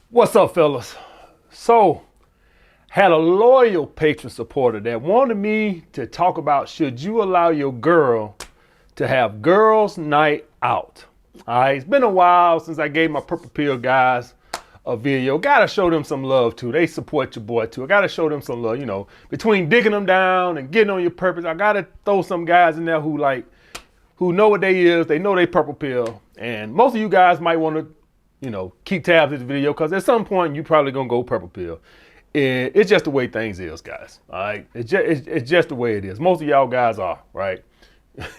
What's up, fellas? So, had a loyal patron supporter that wanted me to talk about, should you allow your girl to have girls' night out? All right, it's been a while since I gave my Purple Pill guys a video. Gotta show them some love too. They support your boy too. I gotta show them some love. You know, between digging them down and getting on your purpose, I gotta throw some guys in there who know what they is. They know they Purple Pill, and most of you guys might want to, keep tabs of this video, because at some point you probably gonna go Purple Pill. It's just the way things is, guys. All right, it's just the way it is. Most of y'all guys are, right.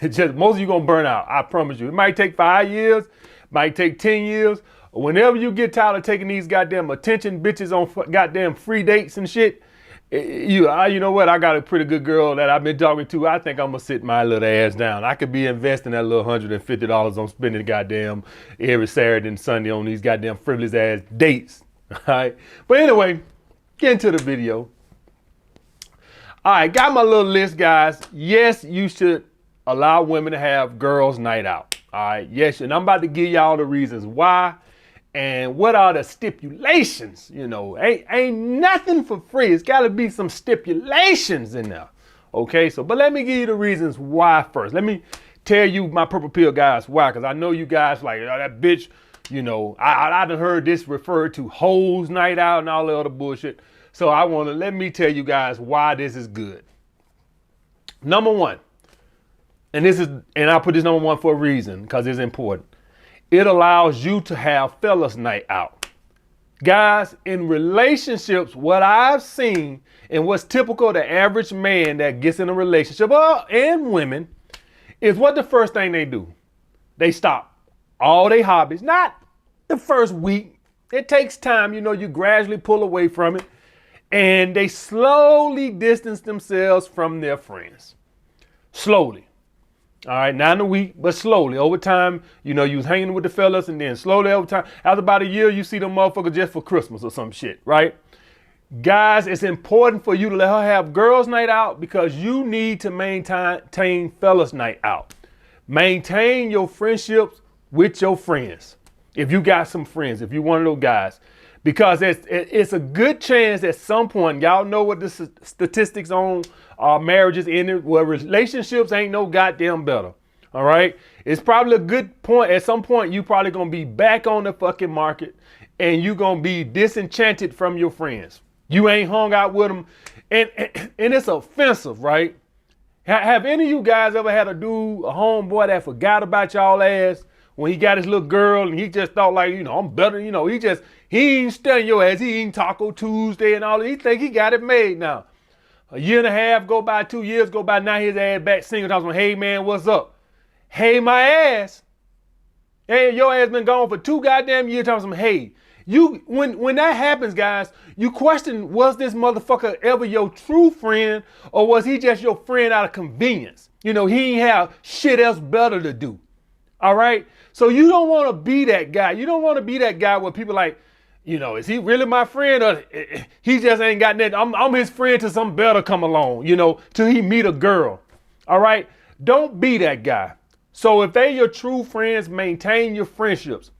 It's just most of you gonna burn out. I promise you. It might take 5 years, might take 10 years. Whenever you get tired of taking these goddamn attention bitches on goddamn free dates and shit, you know what? I got a pretty good girl that I've been talking to. I think I'm gonna sit my little ass down. I could be investing that little $150 on spending goddamn every Saturday and Sunday on these goddamn frivolous ass dates. All right. But anyway, get into the video. All right, got my little list, guys. Yes, you should allow women to have girls' night out. All right, yes, and I'm about to give y'all the reasons why and what are the stipulations. Ain't nothing for free. It's got to be some stipulations in there. Okay, but let me give you the reasons why first. Let me tell you, my Purple Pill guys, why, because I know you guys like, oh, that bitch, I done heard this referred to hoes night out and all the other bullshit. So let me tell you guys why this is good. Number one, and I put this number one for a reason, because it's important. It allows you to have fellas night out. Guys, in relationships, what I've seen and what's typical of the average man that gets in a relationship, and women, is what the first thing they do. They stop all their hobbies, not the first week. It takes time, you gradually pull away from it, and they slowly distance themselves from their friends. Slowly. All right, not in a week, but slowly. Over time, you was hanging with the fellas, and then slowly over time, after about a year, you see them motherfuckers just for Christmas or some shit, right? Guys, it's important for you to let her have girls' night out, because you need to maintain fellas' night out. Maintain your friendships with your friends. If you got some friends, if you one of those guys, because it's a good chance at some point, y'all know what the statistics on marriages ended, well, relationships ain't no goddamn better. All right. It's probably a good point. At some point, you probably going to be back on the fucking market, and you going to be disenchanted from your friends. You ain't hung out with them. And it's offensive, right? Have any of you guys ever had a dude, a homeboy that forgot about y'all ass when he got his little girl, and he just thought like, I'm better, he ain't studying your ass. He eating Taco Tuesday and all that. He think he got it made now. A year and a half go by, 2 years go by, now his ass back single, talking, hey man, what's up? Hey, my ass. Hey, your ass been gone for 2 goddamn years, talking some, hey. When that happens, guys, you question, was this motherfucker ever your true friend, or was he just your friend out of convenience? He ain't have shit else better to do. All right? So you don't want to be that guy. You don't want to be that guy where people like, is he really my friend, or he just ain't got nothing? I'm his friend till something better come along, till he meet a girl. All right? Don't be that guy. So if they your true friends, maintain your friendships.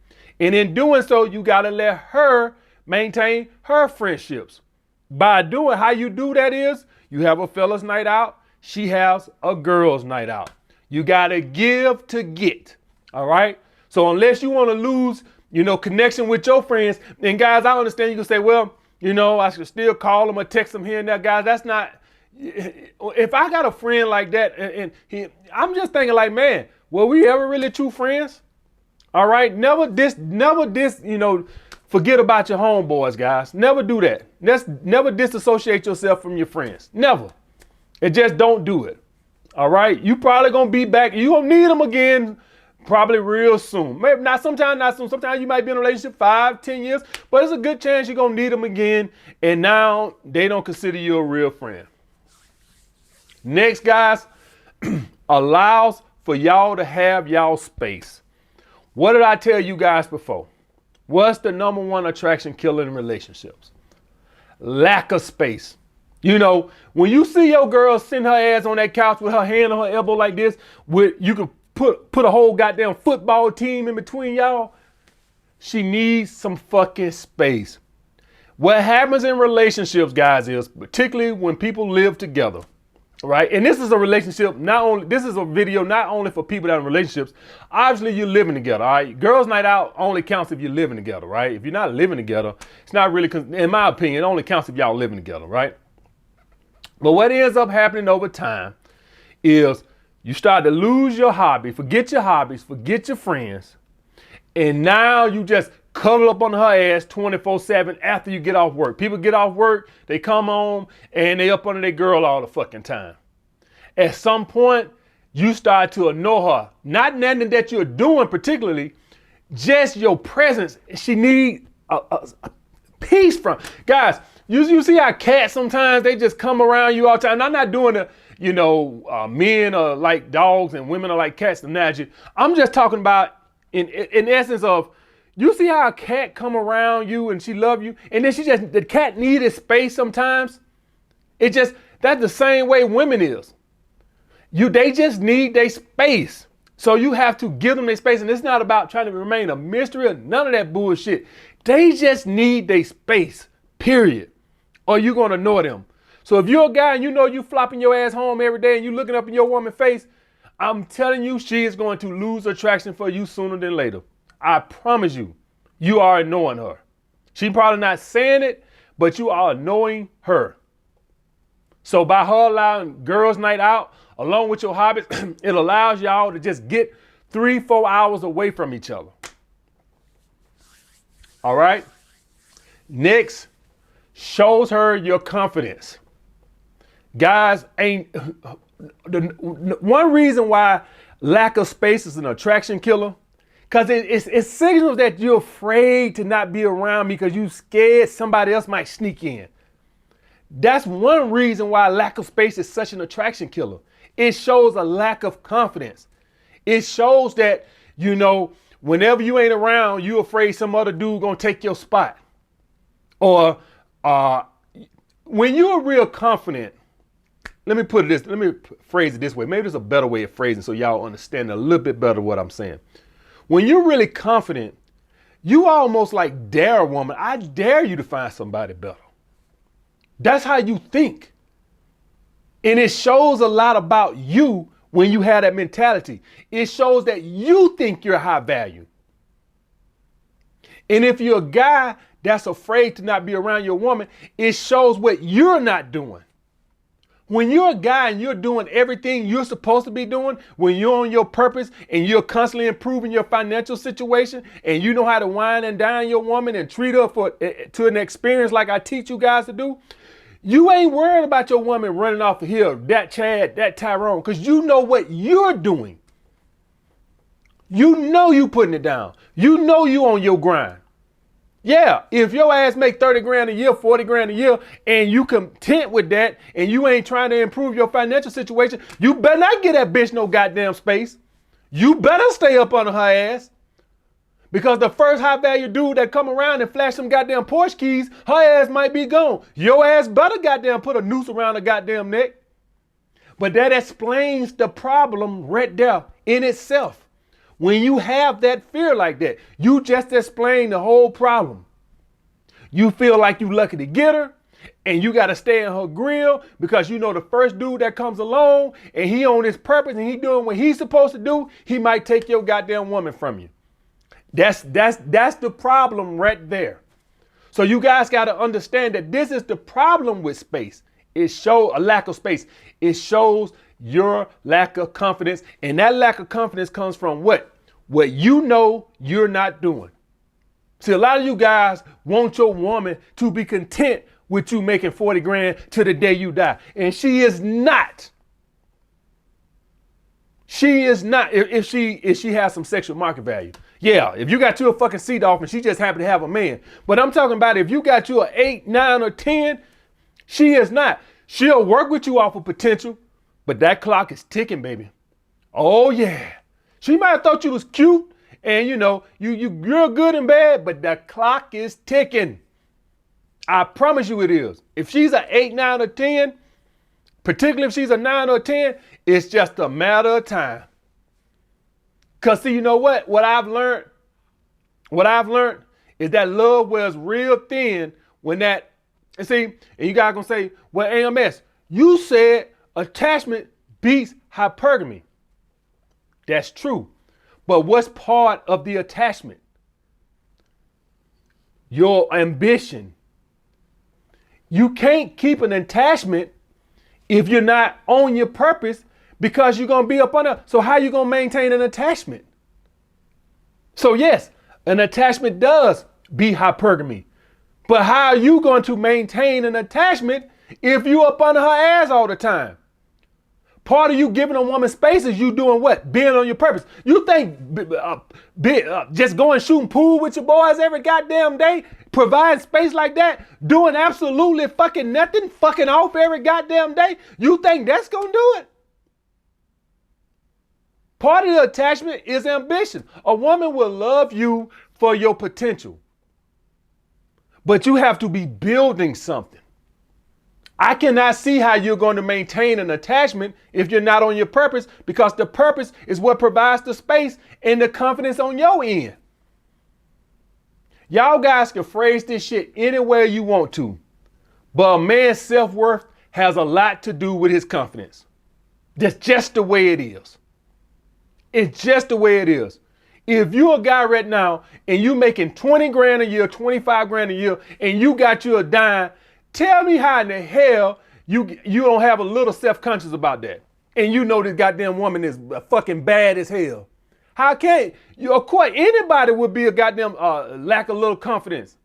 And in doing so, you got to let her maintain her friendships. By doing, how you do that is, you have a fella's night out, she has a girl's night out. You got to give to get. All right? So unless you want to lose, connection with your friends, and guys, I understand you can say, well, I should still call them or text them here and there. Guys, that's not, if I got a friend like that, I'm just thinking like, man, were we ever really true friends? All right, never forget about your homeboys, guys. Never do that. Never disassociate yourself from your friends. Never. It just don't do it. All right, you probably gonna be back. You gonna need them again, probably real soon. Maybe not sometime, not soon. Sometimes you might be in a relationship 5, 10 years, but it's a good chance you're gonna need them again. And now they don't consider you a real friend. Next, guys, allows for y'all to have y'all space. What did I tell you guys before? What's the number one attraction killer in relationships? Lack of space. When you see your girl sitting her ass on that couch with her hand on her elbow like this, you could put a whole goddamn football team in between y'all. She needs some fucking space. What happens in relationships, guys, is particularly when people live together, right? And this is a relationship, this is a video not only for people that are in relationships. Obviously, you're living together, all right? Girls' night out only counts if you're living together, right? If you're not living together, it's not really, in my opinion, it only counts if y'all living together, right? But what ends up happening over time is you start to lose your hobby, forget your hobbies, forget your friends, and now you just cuddle up on her ass 24/7 after you get off work. People get off work, they come home, and they up under their girl all the fucking time. At some point, you start to annoy her. Not nothing that you're doing particularly, just your presence. She needs a peace from. Guys, you see how cats sometimes, they just come around you all the time. I'm not doing the, men are like dogs and women are like cats analogy. I'm just talking about in essence of, you see how a cat come around you and she love you, and then the cat needed space sometimes. That's the same way women is. They just need their space. So you have to give them their space, and it's not about trying to remain a mystery or none of that bullshit. They just need their space, period. Or you're gonna annoy them. So if you're a guy and you know you flopping your ass home every day and you looking up in your woman's face, I'm telling you, she is going to lose attraction for you sooner than later. I promise you, you are annoying her. She probably not saying it, but you are annoying her. So by her allowing girls' night out, along with your hobbies, it allows y'all to just get 3-4 hours away from each other. All right? Next, shows her your confidence. Guys, one reason why lack of space is an attraction killer, because it signals that you're afraid to not be around me because you scared somebody else might sneak in. That's one reason why lack of space is such an attraction killer. It shows a lack of confidence. It shows that, whenever you ain't around, you're afraid some other dude gonna take your spot. Or when you're real confident, let me phrase it this way. Maybe there's a better way of phrasing so y'all understand a little bit better what I'm saying. When you're really confident, you almost like dare a woman. I dare you to find somebody better. That's how you think. And it shows a lot about you when you have that mentality. It shows that you think you're high value. And if you're a guy that's afraid to not be around your woman, it shows what you're not doing. When you're a guy and you're doing everything you're supposed to be doing, when you're on your purpose and you're constantly improving your financial situation and you know how to wine and dine your woman and treat her to an experience like I teach you guys to do, you ain't worried about your woman running off the hill, that Chad, that Tyrone, because you know what you're doing. You know you putting it down. You know you on your grind. Yeah, if your ass make 30 grand a year, 40 grand a year, and you content with that, and you ain't trying to improve your financial situation, you better not get that bitch no goddamn space. You better stay up under her ass. Because the first high value dude that come around and flash some goddamn Porsche keys, her ass might be gone. Your ass better goddamn put a noose around her goddamn neck. But that explains the problem right there in itself. When you have that fear like that, you just explain the whole problem. You feel like you lucky to get her, and you got to stay in her grill because you know the first dude that comes along and he on his purpose and he doing what he's supposed to do, he might take your goddamn woman from you. That's the problem right there. So you guys got to understand that this is the problem with space. It shows a lack of space. It shows your lack of confidence, and that lack of confidence comes from what you know you're not doing. See, a lot of you guys want your woman to be content with you making 40 grand to the day you die, and she is not. She is not. If she has some sexual market value. Yeah, if you got you a fucking seat off and she just happened to have a man. But I'm talking about if you got you an 8, 9, or 10, she is not. She'll work with you off of potential, but that clock is ticking, baby. Oh yeah. She might have thought you was cute and you're good and bad, but the clock is ticking. I promise you it is. If she's an 8, 9, or 10, particularly if she's a 9 or 10, it's just a matter of time. Cause see, you know what? What I've learned is that love wears real thin when that, and see, and you guys gonna say, well, AMS, you said attachment beats hypergamy. That's true. But what's part of the attachment? Your ambition. You can't keep an attachment if you're not on your purpose, because you're gonna be up under. So how you gonna maintain an attachment? So yes, an attachment does beat hypergamy. But how are you going to maintain an attachment if you up under her ass all the time? Part of you giving a woman space is you doing what? Being on your purpose. You think just going shooting pool with your boys every goddamn day, provide space like that, doing absolutely fucking nothing, fucking off every goddamn day, you think that's gonna do it? Part of the attachment is ambition. A woman will love you for your potential, but you have to be building something. I cannot see how you're going to maintain an attachment if you're not on your purpose, because the purpose is what provides the space and the confidence on your end. Y'all guys can phrase this shit any way you want to, but a man's self-worth has a lot to do with his confidence. That's just the way it is. It's just the way it is. If you're a guy right now and you making 20 grand a year, 25 grand a year, and you got you a dime, tell me how in the hell you don't have a little self-conscious about that. And you know this goddamn woman is fucking bad as hell. How can you? Of course, anybody would be a goddamn lack of little confidence.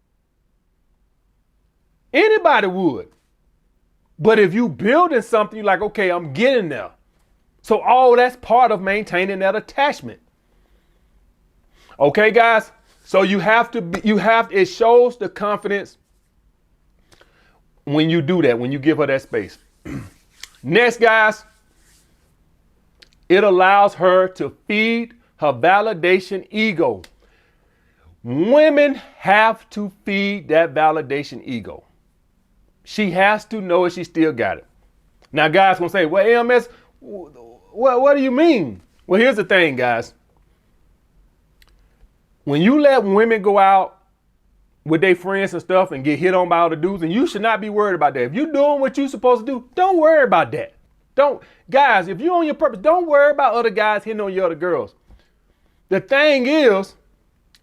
Anybody would. But if you building something, you're like, okay, I'm getting there. So all that's part of maintaining that attachment. Okay, guys. So it shows the confidence when you do that, when you give her that space. Next, guys, it allows her to feed her validation ego. Women have to feed that validation ego. She has to know it. She still got it. Now, guys gonna say, well, AMS, what do you mean? Well, here's the thing, guys. When you let women go out with their friends and stuff and get hit on by other dudes, and you should not be worried about that. If you're doing what you're supposed to do, don't worry about that. Guys, if you're on your purpose, don't worry about other guys hitting on your other girls. The thing is,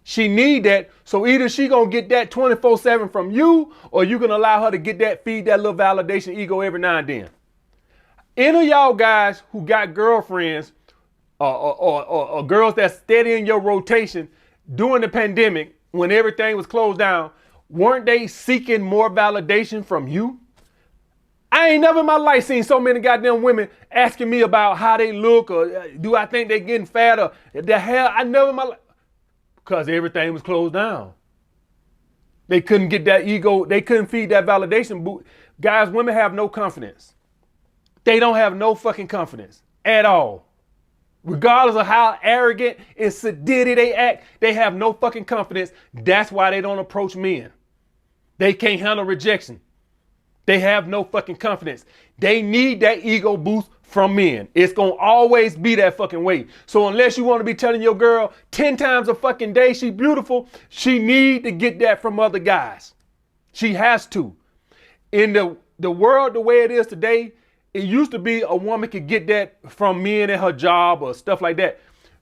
she need that, so either she gonna get that 24/7 from you, or you can allow her to get that, feed that little validation ego every now and then. Any of y'all guys who got girlfriends or girls that's steady in your rotation during the pandemic, when everything was closed down, weren't they seeking more validation from you? I ain't never in my life seen so many goddamn women asking me about how they look, or do I think they're getting fat, or the hell. I never in my life, because everything was closed down. They couldn't get that ego. They couldn't feed that validation. Guys, women have no confidence. They don't have no fucking confidence at all. Regardless of how arrogant and sedity they act, they have no fucking confidence. That's why they don't approach men. They can't handle rejection. They have no fucking confidence. They need that ego boost from men. It's going to always be that fucking way. So unless you want to be telling your girl 10 times a fucking day she's beautiful, she need to get that from other guys. She has to. In the world the way it is today, it used to be a woman could get that from men at her job or stuff like that.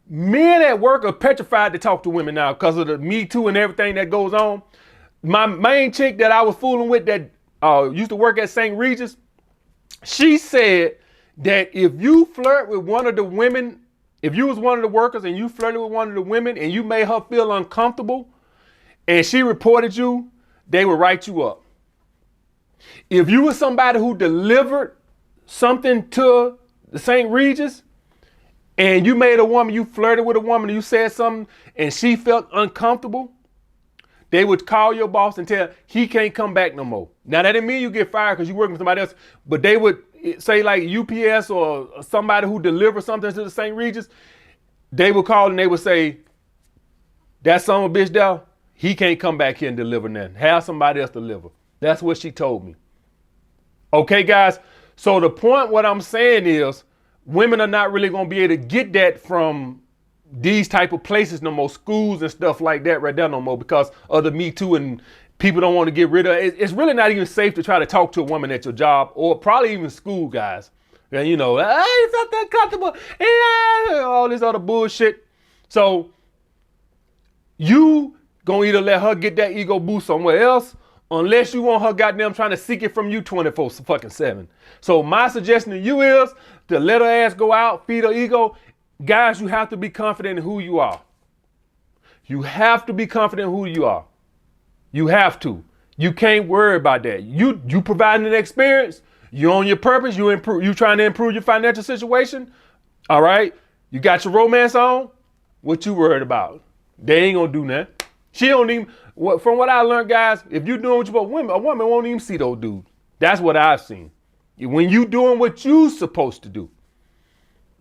Men at work are petrified to talk to women now because of the Me Too and everything that goes on. My main chick that I was fooling with that used to work at St. Regis, she said that if you flirt with one of the women, if you was one of the workers and you flirted with one of the women and you made her feel uncomfortable and she reported you, they would write you up. If you were somebody who delivered something to the St. Regis and you made a woman, you flirted with a woman, and you said something and she felt uncomfortable, they would call your boss and tell he can't come back no more. Now that didn't mean you get fired because you're working with somebody else, but they would say like UPS or somebody who delivers something to the St. Regis, they would call and they would say, that son of a bitch there, he can't come back here and deliver nothing. Have somebody else deliver. That's what she told me. Okay, guys. So the point, what I'm saying is, women are not really going to be able to get that from these type of places no more, schools and stuff like that right there no more because of the Me Too, and people don't want to get rid of it. It's really not even safe to try to talk to a woman at your job or probably even school, guys. And you know, it's not that comfortable, and all this other bullshit. So you gonna either let her get that ego boost somewhere else, unless you want her goddamn trying to seek it from you 24/7. So my suggestion to you is to let her ass go out, feed her ego. Guys, you have to be confident in who you are. You have to be confident in who you are. You have to. You can't worry about that. You providing an experience. You on your purpose. You trying to improve your financial situation. All right. You got your romance on. What you worried about? They ain't gonna do nothing. She don't even. From what I learned, guys, if you doing what you want, a woman won't even see those dudes. That's what I've seen. When you doing what you supposed to do.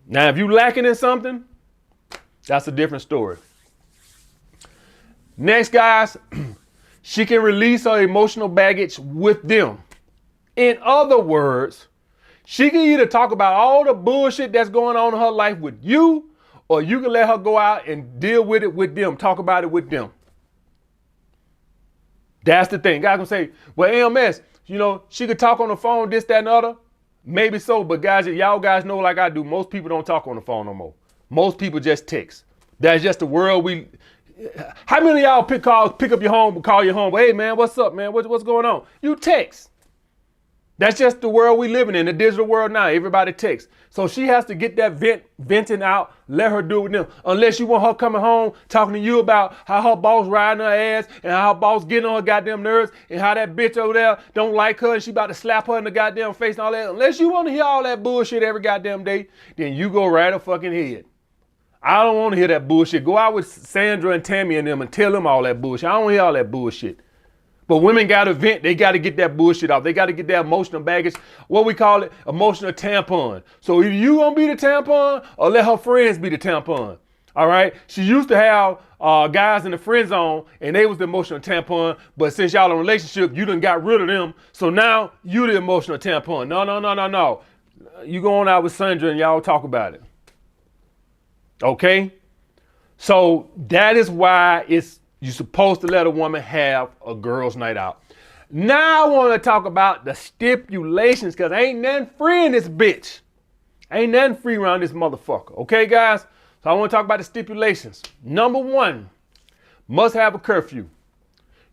Now, if you lacking in something, that's a different story. Next, guys, she can release her emotional baggage with them. In other words, she can either talk about all the bullshit that's going on in her life with you, or you can let her go out and deal with it with them, talk about it with them. That's the thing. Guys gonna say, well, AMS, you know, she could talk on the phone, this, that, and other. Maybe so, but guys, y'all guys know like I do, most people don't talk on the phone no more. Most people just text. That's just the world how many of y'all pick up your home, call your home, hey man, what's up, man? What's going on? You text. That's just the world we living in, the digital world now. Everybody texts. So she has to get that venting out, let her do it with them. Unless you want her coming home talking to you about how her boss riding her ass and how her boss getting on her goddamn nerves and how that bitch over there don't like her and she about to slap her in the goddamn face and all that. Unless you want to hear all that bullshit every goddamn day, then you go right a fucking head. I don't want to hear that bullshit. Go out with Sandra and Tammy and them and tell them all that bullshit. I don't want to hear all that bullshit. But women got to vent. They got to get that bullshit off. They got to get that emotional baggage, what we call it, emotional tampon. So either you going to be the tampon or let her friends be the tampon. All right. She used to have guys in the friend zone and they was the emotional tampon. But since y'all in a relationship, you done got rid of them. So now you the emotional tampon. No. You going out with Sandra and y'all talk about it. Okay. So that is why you're supposed to let a woman have a girl's night out. Now I want to talk about the stipulations, because ain't nothing free in this bitch. Ain't nothing free around this motherfucker. Okay, guys? So I want to talk about the stipulations. Number one, must have a curfew.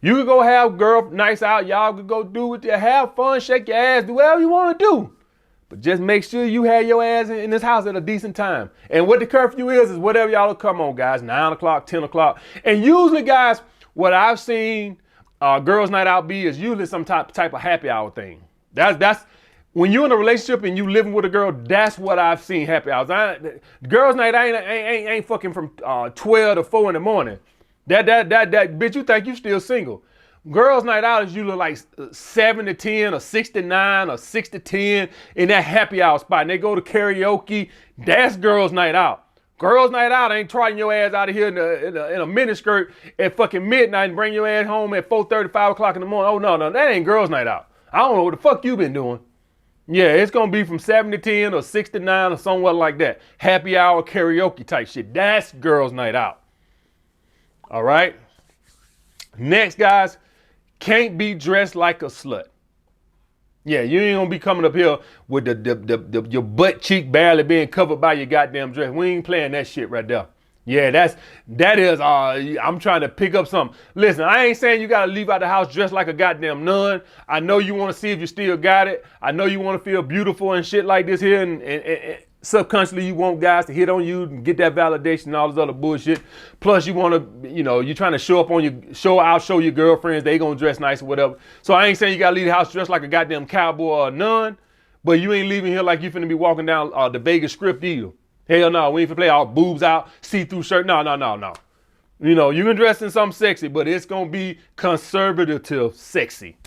You can go have girl nights out. Y'all can go do it. Have fun, shake your ass, do whatever you want to do. But just make sure you have your ass in this house at a decent time. And what the curfew is whatever y'all will come on, guys. 9 o'clock, 10 o'clock. And usually, guys, what I've seen girls' night out be is usually some type of happy hour thing. That's when you're in a relationship and you living with a girl, that's what I've seen happy hours. Girls' night ain't fucking from 12 to 4 in the morning. That bitch, you think you still single. Girls' night out is usually like 7 to 10 or 6 to 9 or 6 to 10 in that happy hour spot. And they go to karaoke. That's girls' night out. Girls' night out ain't trotting your ass out of here in a miniskirt at fucking midnight and bring your ass home at 4:30, 5 o'clock in the morning. Oh, no, that ain't girls' night out. I don't know what the fuck you been doing. Yeah, it's going to be from 7 to 10 or 6 to 9 or somewhere like that. Happy hour karaoke type shit. That's girls' night out. All right. Next, guys. Can't be dressed like a slut. Yeah, you ain't gonna be coming up here with your butt cheek barely being covered by your goddamn dress. We ain't playing that shit right there. Yeah, that is I'm trying to pick up something. Listen, I ain't saying you gotta leave out the house dressed like a goddamn nun. I know you wanna see if you still got it. I know you wanna feel beautiful and shit like this here, and subconsciously you want guys to hit on you and get that validation and all this other bullshit. Plus you want to, you're trying to show up on show your girlfriends they gonna dress nice or whatever. So I ain't saying you gotta leave the house dressed like a goddamn cowboy or a nun, but you ain't leaving here like you finna be walking down the Vegas Strip either. Hell no, we ain't finna play all boobs out, see-through shirt. No. You can dress in something sexy, but it's gonna be conservative sexy.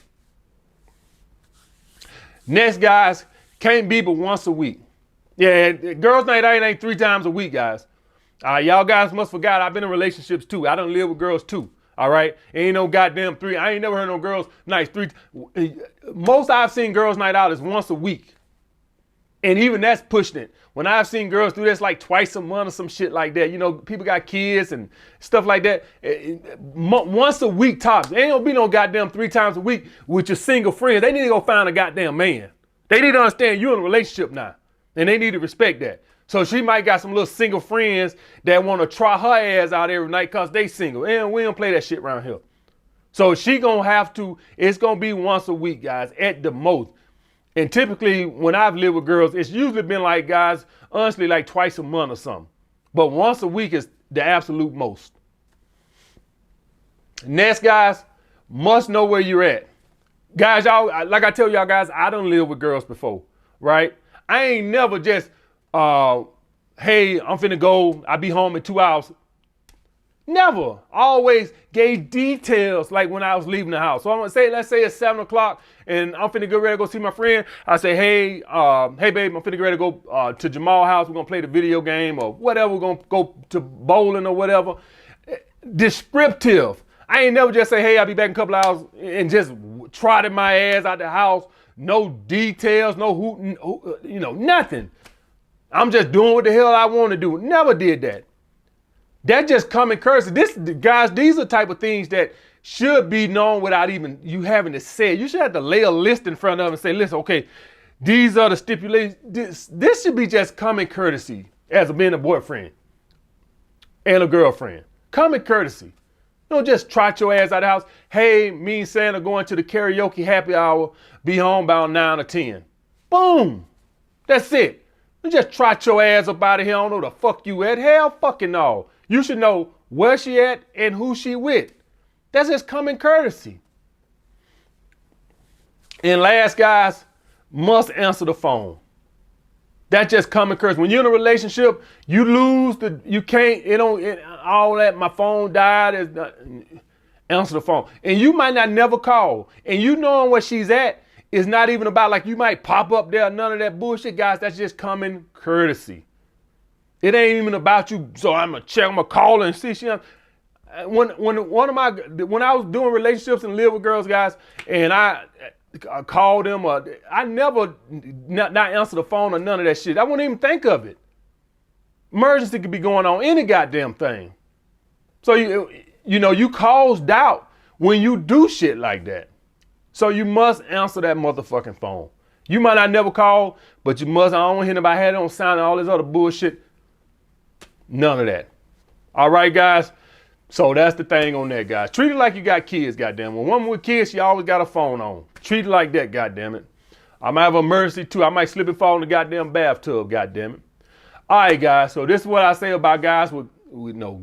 Next, guys, can't be but once a week. Yeah, girls' night out ain't 3 times a week, guys. Y'all guys must forgot I've been in relationships too. I done live with girls too. All right, ain't no goddamn 3. I ain't never heard no girls nights 3. Most I've seen girls' night out is once a week. And even that's pushing it. When I've seen girls do this like twice a month or some shit like that, you know, people got kids and stuff like that. Once a week tops. Ain't gonna be no goddamn 3 times a week with your single friends. They need to go find a goddamn man. They need to understand you're in a relationship now. And they need to respect that. So she might got some little single friends that want to try her ass out every night because they single. And we don't play that shit around here. So she gonna have to, it's gonna be once a week, guys, at the most. And typically, when I've lived with girls, it's usually been like, guys, honestly, like twice a month or something. But once a week is the absolute most. Next, guys, must know where you're at. Guys, y'all, like I tell y'all, guys, I done lived with girls before, right? I ain't never just, hey, I'm finna go, I'll be home in 2 hours. Never. Always gave details like when I was leaving the house. So I'm gonna say, let's say it's 7 o'clock and I'm finna get ready to go see my friend. I say, hey babe, I'm finna get ready to go to Jamal's house. We're gonna play the video game or whatever. We're gonna go to bowling or whatever. Descriptive. I ain't never just say, hey, I'll be back in a couple hours and just trotted my ass out the house. No details, no hooting, you know, nothing. I'm just doing what the hell I want to do. Never did that. That just common courtesy. Guys, these are the type of things that should be known without even you having to say it. You should have to lay a list in front of them and say, listen, okay, these are the stipulations. This should be just common courtesy as being a boyfriend and a girlfriend. Common courtesy. Don't just trot your ass out of the house. Hey, me and Santa going to the karaoke happy hour. Be home about 9 or 10. Boom. That's it. You just trot your ass up out of here. I don't know the fuck you at. Hell fucking no. You should know where she at and who she with. That's just common courtesy. And last, guys, must answer the phone. That's just common courtesy. When you're in a relationship, you lose you can't, all that, my phone died, answer the phone. And you might not never call. And you knowing where she's at is not even about like you might pop up there, none of that bullshit, guys. That's just common courtesy. It ain't even about you. So I'm gonna call her and see when I was doing relationships and live with girls, guys, and I called them, I never not answer the phone or none of that shit. I wouldn't even think of it. Emergency could be going on, any goddamn thing. So you cause doubt when you do shit like that. So you must answer that motherfucking phone. You might not never call, but you must. I don't want to hear nobody had it on sound and all this other bullshit. None of that. All right, guys. So that's the thing on that, guys. Treat it like you got kids, goddamn. When woman with kids, she always got a phone on. Treat it like that, goddamn it. I might have an emergency too. I might slip and fall in the goddamn bathtub, goddamn it. All right, guys. So this is what I say about guys with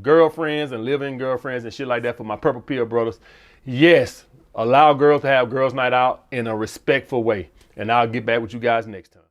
girlfriends and living girlfriends and shit like that for my Purple Pill brothers. Yes, allow girls to have girls' night out in a respectful way. And I'll get back with you guys next time.